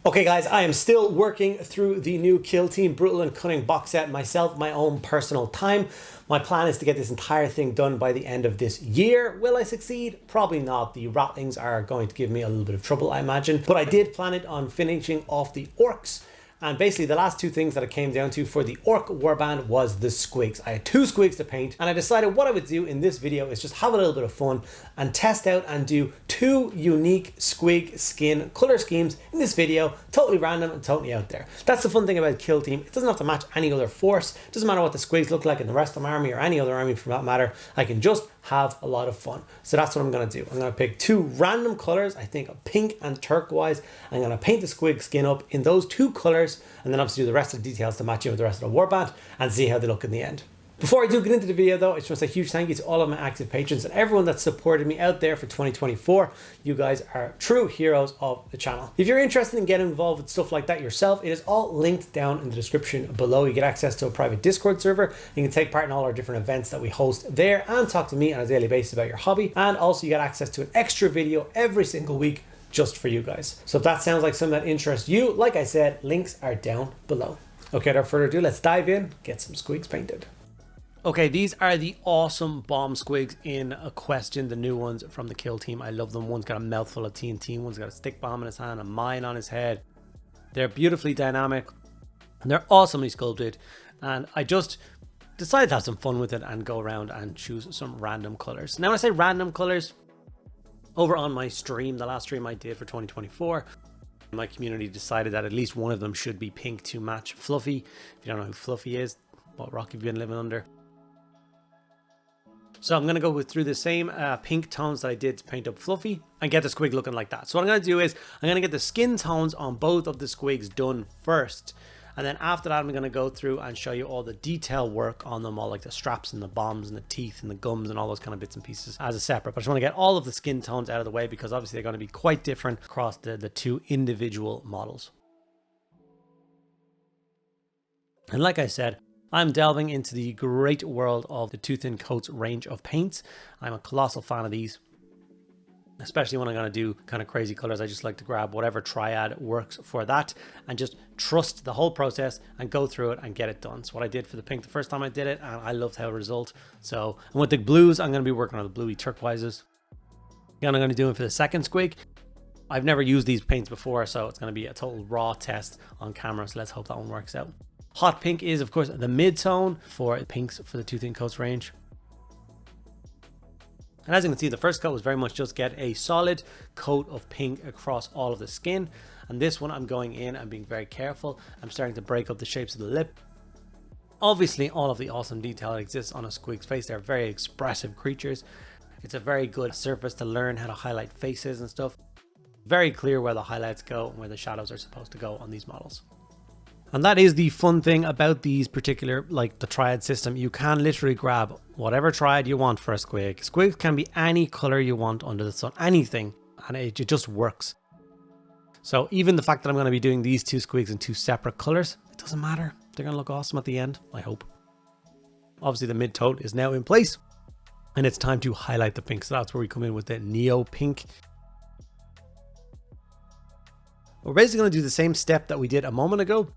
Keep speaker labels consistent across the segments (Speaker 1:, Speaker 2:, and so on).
Speaker 1: Okay guys, I am still working through the new Kill Team Brutal and Cunning box set myself, my own personal time. My plan is to get this entire thing done by the end of this year. Will I succeed? Probably not. The rattlings are going to give me a little bit of trouble, I imagine. But I did plan it on finishing off the orcs. And basically the last two things that it came down to for the orc warband was the squigs. I had 2 squigs to paint, and I decided what I would do in this video is just have a little bit of fun and test out and do 2 unique squig skin color schemes in this video. Totally random and totally out there. That's the fun thing about Kill Team. It doesn't have to match any other force. It doesn't matter what the squigs look like in the rest of my army or any other army for that matter. I can just have a lot of fun. So that's what I'm going to do. I'm going to pick 2 random colors, I think pink and turquoise. I'm going to paint the squig skin up in those 2 colors, and then obviously do the rest of the details to match in with the rest of the warband and see how they look in the end. Before I do get into the video though, I just want to say a huge thank you to all of my active patrons and everyone that supported me out there for 2024. You guys are true heroes of the channel. If you're interested in getting involved with stuff like that yourself, it is all linked down in the description below. You get access to a private Discord server. You can take part in all our different events that we host there and talk to me on a daily basis about your hobby. And also you get access to an extra video every single week just for you guys. So if that sounds like something that interests you, like I said, links are down below. Okay, without further ado, let's dive in, get some squigs painted. Okay, these are the awesome Bomb Squigs in a question, the new ones from the Kill Team. I love them. One's got a mouthful of TNT, one's got a stick bomb in his hand, a mine on his head. They're beautifully dynamic and they're awesomely sculpted. And I just decided to have some fun with it and go around and choose some random colors. Now when I say random colors, over on my stream, the last stream I did for 2024, my community decided that at least one of them should be pink to match Fluffy. If you don't know who Fluffy is, what rock have you been living under? So I'm going to go through the same pink tones that I did to paint up Fluffy and get the squig looking like that. So what I'm going to do is I'm going to get the skin tones on both of the squigs done first. And then after that, I'm going to go through and show you all the detail work on them, all like the straps and the bombs and the teeth and the gums and all those kind of bits and pieces as a separate. But I just want to get all of the skin tones out of the way because obviously they're going to be quite different across the 2 individual models. And like I said, I'm delving into the great world of the Too Thin Coats range of paints. I'm a colossal fan of these, especially when I'm going to do kind of crazy colors. I just like to grab whatever triad works for that and just trust the whole process and go through it and get it done. So what I did for the pink the first time I did it, and I loved how it resulted. So and with the blues, I'm going to be working on the bluey turquoises. And I'm going to do it for the second squig. I've never used these paints before, so it's going to be a total raw test on camera. So let's hope that one works out. Hot pink is, of course, the mid-tone for pinks for the Too Thin Coats range. And as you can see, the first coat was very much just get a solid coat of pink across all of the skin. And this one, I'm going in and being very careful. I'm starting to break up the shapes of the lip. Obviously, all of the awesome detail that exists on a squig's face. They're very expressive creatures. It's a very good surface to learn how to highlight faces and stuff. Very clear where the highlights go and where the shadows are supposed to go on these models. And that is the fun thing about these particular, like the triad system. You can literally grab whatever triad you want for a squig. Squigs can be any color you want under the sun, anything, and it just works. So even the fact that I'm going to be doing these 2 squigs in 2 separate colors, it doesn't matter. They're going to look awesome at the end, I hope. Obviously the mid-tone is now in place and it's time to highlight the pink. So that's where we come in with the neo pink. We're basically going to do the same step that we did a moment ago,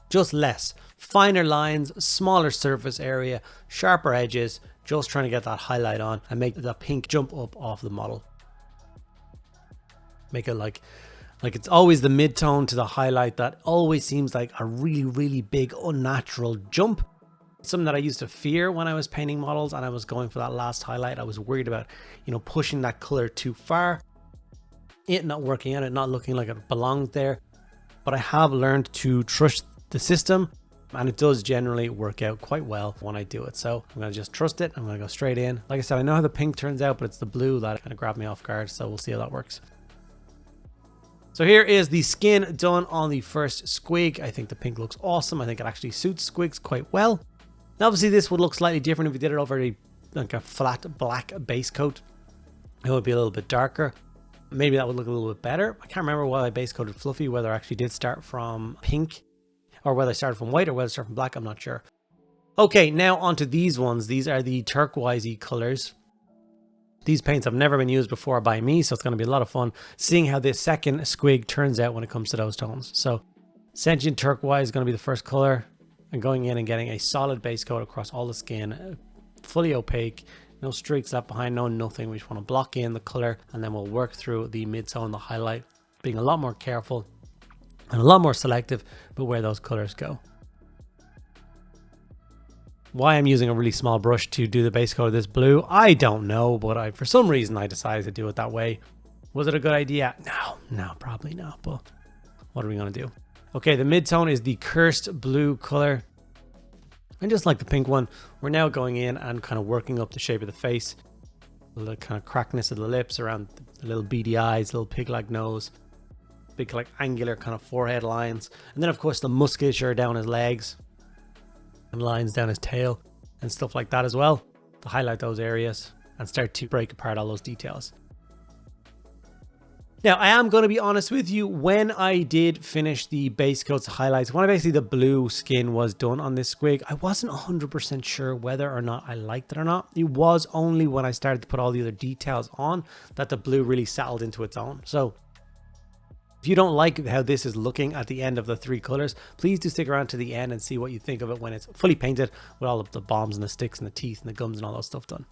Speaker 1: just less. Finer lines, smaller surface area, sharper edges, just trying to get that highlight on and make the pink jump up off the model. Make it like it's always the mid-tone to the highlight that always seems like a really big unnatural jump. Something that I used to fear when I was painting models and I was going for that last highlight. I was worried about, you know, pushing that color too far, it not working out, it not looking like it belonged there. But I have learned to trust the system and it does generally work out quite well when I do it. So I'm going to just trust it. I'm going to go straight in. Like I said, I know how the pink turns out, but it's the blue that kind of grabbed me off guard. So we'll see how that works. So here is the skin done on the first squig. I think the pink looks awesome. I think it actually suits squigs quite well. Now, obviously this would look slightly different if we did it over like a flat black base coat. It would be a little bit darker. Maybe that would look a little bit better. I can't remember why I base coated Fluffy, whether I actually did start from pink or whether I started from white or whether I started from black. I'm not sure. Okay, now onto these ones. These are the turquoisey colors. These paints have never been used before by me, so it's going to be a lot of fun seeing how this second squig turns out when it comes to those tones. So Sentient Turquoise is going to be the first color, and going in and getting a solid base coat across all the skin, fully opaque, no streaks left behind, no nothing. We just want to block in the color, and then we'll work through the mid-tone, the highlight, being a lot more careful and a lot more selective about where those colors go. Why I'm using a really small brush to do the base coat of this blue, I don't know, but for some reason I decided to do it that way. Was it a good idea? No, probably not, but what are we going to do? Okay, the mid-tone is the Cursed Blue color. And just like the pink one, we're now going in and kind of working up the shape of the face. The kind of crackness of the lips, around the little beady eyes, little pig-like nose, big like angular kind of forehead lines. And then of course the musculature down his legs and lines down his tail and stuff like that as well, to highlight those areas and start to break apart all those details. Now, I am going to be honest with you, when I did finish the base coats highlights, when basically the blue skin was done on this squig, I wasn't 100% sure whether or not I liked it or not. It was only when I started to put all the other details on that the blue really settled into its own. So if you don't like how this is looking at the end of the three colors, please do stick around to the end and see what you think of it when it's fully painted with all of the bombs and the sticks and the teeth and the gums and all that stuff done.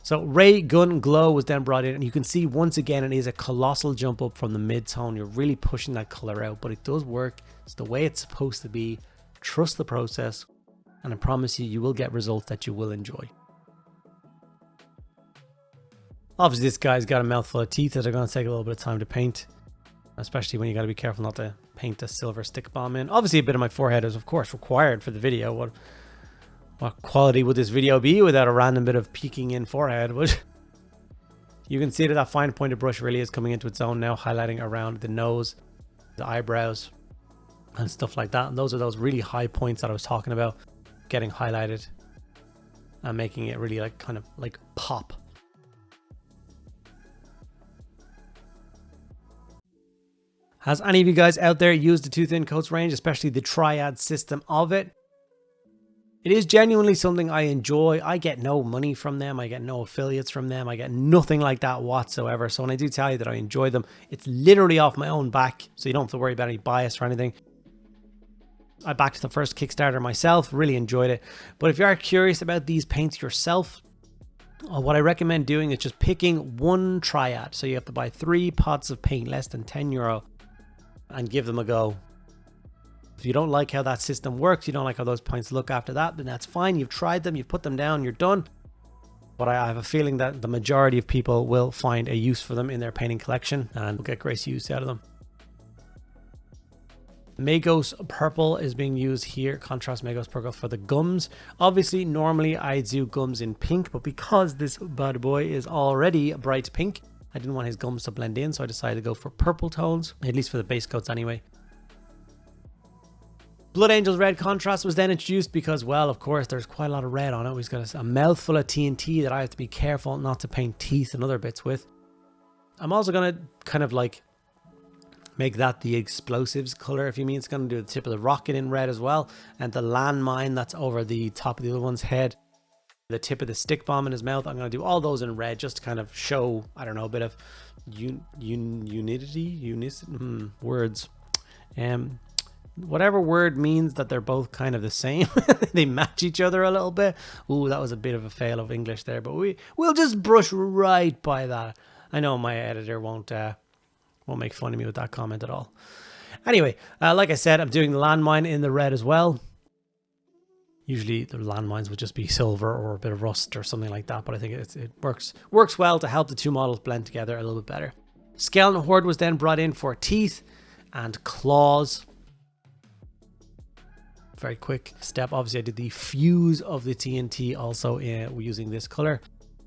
Speaker 1: So Ray Gun Glow was then brought in, and you can see once again it is a colossal jump up from the mid-tone. You're really pushing that color out, but it does work. It's the way it's supposed to be. Trust the process, and I promise you, you will get results that you will enjoy. Obviously, this guy's got a mouthful of teeth that are going to take a little bit of time to paint, especially when you got to be careful not to paint the silver stick bomb in. Obviously, a bit of my forehead is, of course, required for the video. What quality would this video be without a random bit of peeking in forehead? But you can see that fine pointed brush really is coming into its own now, highlighting around the nose, the eyebrows, and stuff like that. And those are those really high points that I was talking about, getting highlighted and making it really like kind of like pop. Has any of you guys out there used the Too Thin Coats range, especially the triad system of it? It is genuinely something I enjoy. I get no money from them. I get no affiliates from them. I get nothing like that whatsoever. So when I do tell you that I enjoy them, it's literally off my own back. So you don't have to worry about any bias or anything. I backed the first Kickstarter myself, really enjoyed it. But if you are curious about these paints yourself, what I recommend doing is just picking one triad. So you have to buy 3 pots of paint, less than €10, and give them a go. If you don't like how that system works, you don't like how those points look after that, then that's fine. You've tried them, you've put them down, you're done. But I have a feeling that the majority of people will find a use for them in their painting collection and will get great use out of them. Magos Purple is being used here, contrast Magos Purple for the gums. Obviously, normally I do gums in pink, but because this bad boy is already bright pink, I didn't want his gums to blend in, so I decided to go for purple tones, at least for the base coats anyway. Blood Angel's red contrast was then introduced because, well, of course, there's quite a lot of red on it. He's got a mouthful of TNT that I have to be careful not to paint teeth and other bits with. I'm also going to kind of like make that the explosives color, if you mean. It's going to do the tip of the rocket in red as well, and the landmine that's over the top of the other one's head, the tip of the stick bomb in his mouth. I'm going to do all those in red just to kind of show, I don't know, a bit of words. Whatever word means that they're both kind of the same. They match each other a little bit. Ooh, that was a bit of a fail of English there, but we'll just brush right by that. I know my editor won't make fun of me with that comment at all. Anyway, like I said, I'm doing the landmine in the red as well. Usually the landmines would just be silver or a bit of rust or something like that, but I think it works well to help the two models blend together a little bit better. Skeleton Horde was then brought in for teeth and claws. Very quick step. Obviously I did the fuse of the TNT also using this color.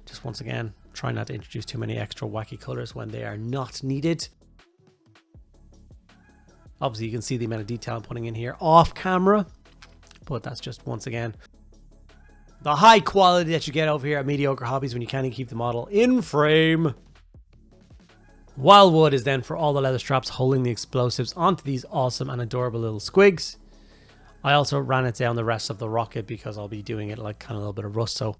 Speaker 1: Just once again, try not to introduce too many extra wacky colors when they are not needed. Obviously you can see the amount of detail I'm putting in here off camera, but that's just once again the high quality that you get over here at Mediocre Hobbies when you can't even keep the model in frame. Wildwood is then for all the leather straps holding the explosives onto these awesome and adorable little squigs. I also ran it down the rest of the rocket because I'll be doing it like kind of a little bit of rust, so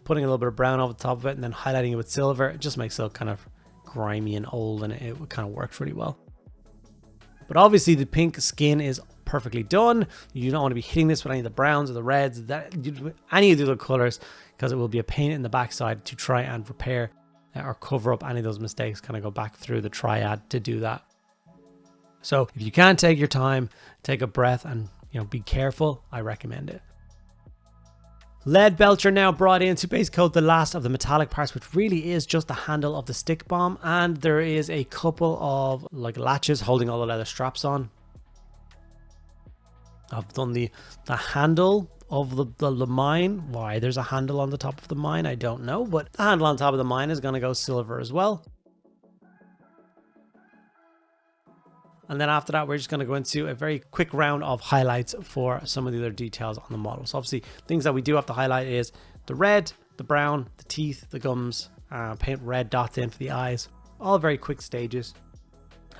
Speaker 1: putting a little bit of brown over the top of it and then highlighting it with silver. It just makes it look kind of grimy and old, and it kind of works really well. But obviously the pink skin is perfectly done. You don't want to be hitting this with any of the browns or the reds, any of the other colors, because it will be a pain in the backside to try and repair or cover up any of those mistakes. Kind of go back through the triad to do that. So if you can take your time, take a breath, and be careful, I recommend it. Lead belcher now brought in to base coat the last of the metallic parts, which really is just the handle of the stick bomb, and there is a couple of like latches holding all the leather straps on. I've done the handle of the mine. Why there's a handle on the top of the mine, I don't know, but the handle on top of the mine is going to go silver as well. And then after that, we're just going to go into a very quick round of highlights for some of the other details on the model. So obviously, things that we do have to highlight is the red, the brown, the teeth, the gums, paint red dots in for the eyes. All very quick stages.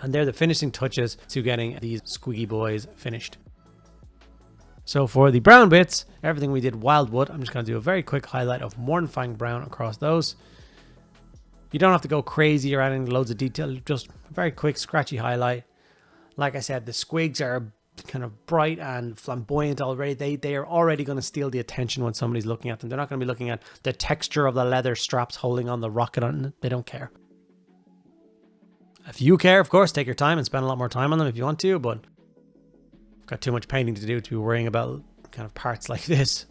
Speaker 1: And they're the finishing touches to getting these squiggy boys finished. So for the brown bits, everything we did wildwood, I'm just going to do a very quick highlight of Mornfang brown across those. You don't have to go crazy or adding loads of detail, just a very quick scratchy highlight. Like I said, the squigs are kind of bright and flamboyant already. They are already going to steal the attention when somebody's looking at them. They're not going to be looking at the texture of the leather straps holding on the rocket on it. They don't care. If you care, of course, take your time and spend a lot more time on them if you want to, but I've got too much painting to do to be worrying about kind of parts like this.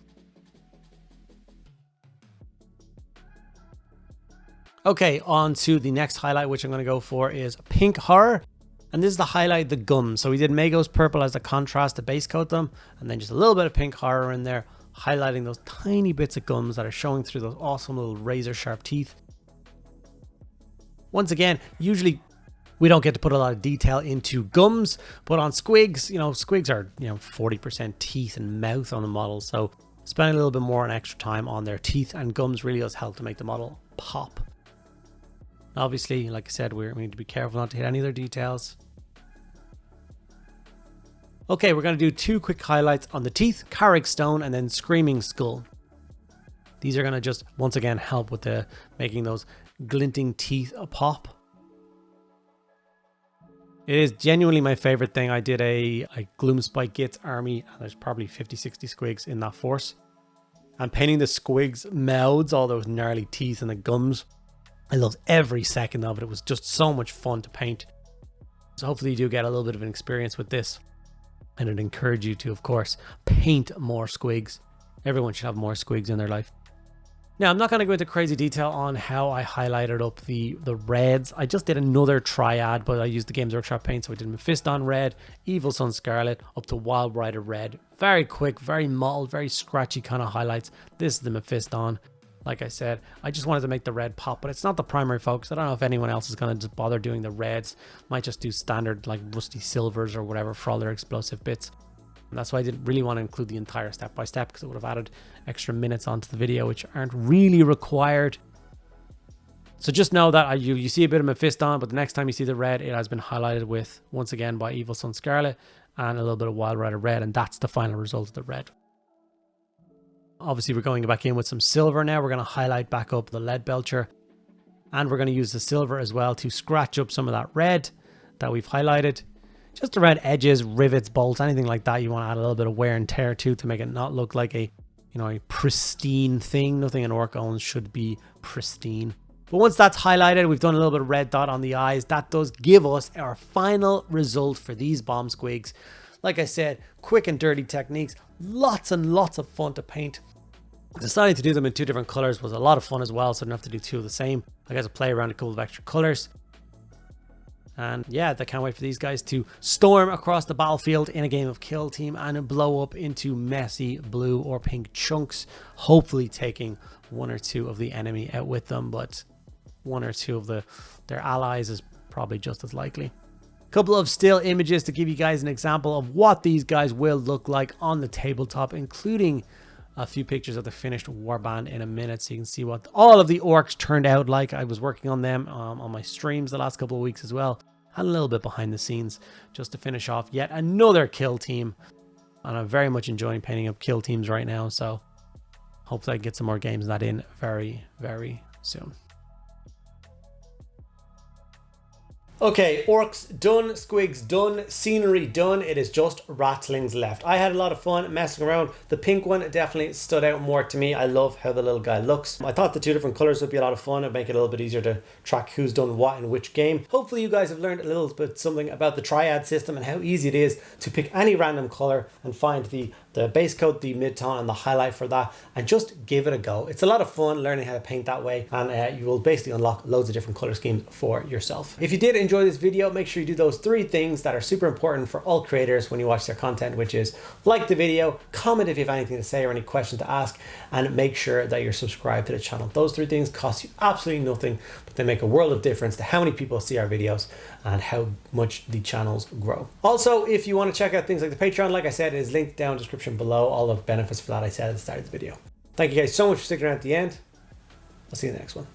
Speaker 1: Okay, on to the next highlight, which I'm going to go for is Pink Horror. And this is the highlight, the gums. So we did Mago's purple as the contrast to base coat them, and then just a little bit of Pink Horror in there, highlighting those tiny bits of gums that are showing through those awesome little razor sharp teeth. Once again, usually we don't get to put a lot of detail into gums, but on squigs, squigs are 40% teeth and mouth on the model, so spending a little bit more and extra time on their teeth and gums really does help to make the model pop. Obviously, like I said, we need to be careful not to hit any other details. Okay, we're going to do two quick highlights on the teeth, Carrick Stone and then Screaming Skull. These are going to just, once again, help with making those glinting teeth a pop. It is genuinely my favorite thing. I did a Gloomspike Gitz army, and there's probably 50-60 squigs in that force. And painting the squigs' mouths, all those gnarly teeth and the gums, I loved every second of it. It was just so much fun to paint. So hopefully you do get a little bit of an experience with this. And I'd encourage you to, of course, paint more squigs. Everyone should have more squigs in their life. Now, I'm not going to go into crazy detail on how I highlighted up the reds. I just did another triad, but I used the Games Workshop paint. So I did Mephiston red, Evil Sun Scarlet, up to Wild Rider red. Very quick, very mottled, very scratchy kind of highlights. This is the Mephiston. Like I said, I just wanted to make the red pop, but it's not the primary focus. I don't know if anyone else is going to just bother doing the reds. Might just do standard like rusty silvers or whatever for all their explosive bits. And that's why I didn't really want to include the entire step by step, because it would have added extra minutes onto the video, which aren't really required. So just know that you see a bit of Mephiston, but the next time you see the red, it has been highlighted with, once again, by Evil Sun Scarlet and a little bit of Wild Rider red, and that's the final result of the red. Obviously, we're going back in with some silver now. We're going to highlight back up the lead belcher, and we're going to use the silver as well to scratch up some of that red that we've highlighted. Just around edges, rivets, bolts, anything like that. You want to add a little bit of wear and tear to make it not look like a pristine thing. Nothing an orc owns should be pristine. But once that's highlighted, we've done a little bit of red dot on the eyes. That does give us our final result for these Bomb Squigs. Like I said, quick and dirty techniques, lots and lots of fun to paint. Deciding to do them in two different colors was a lot of fun as well, so I didn't have to do two of the same. I got to play around a couple of extra colors. And yeah, I can't wait for these guys to storm across the battlefield in a game of Kill Team and blow up into messy blue or pink chunks, hopefully taking one or two of the enemy out with them, but one or two of their allies is probably just as likely. Couple of still images to give you guys an example of what these guys will look like on the tabletop, including a few pictures of the finished warband in a minute, so you can see what all of the orcs turned out like. I was working on them on my streams the last couple of weeks as well, and a little bit behind the scenes just to finish off yet another kill team. And I'm very much enjoying painting up kill teams right now, so hopefully I can get some more games of that in very, very soon. Okay, orcs done, squigs done, scenery done. It is just ratlings left. I had a lot of fun messing around. The pink one definitely stood out more to me. I love how the little guy looks. I thought the two different colors would be a lot of fun. It'd make it a little bit easier to track who's done what in which game. Hopefully you guys have learned a little bit something about the triad system and how easy it is to pick any random color and find the base coat, the mid-tone and the highlight for that, and just give it a go. It's a lot of fun learning how to paint that way, and you will basically unlock loads of different color schemes for yourself. If you did enjoy this video, make sure you do those 3 things that are super important for all creators when you watch their content, which is like the video, comment if you have anything to say or any questions to ask, and make sure that you're subscribed to the channel. Those 3 things cost you absolutely nothing, but they make a world of difference to how many people see our videos and how much the channels grow. Also, if you want to check out things like the Patreon, like I said, it is linked down in the description below. All the benefits for that I said at the start of the video. Thank you guys so much for sticking around at the end. I'll see you in the next one.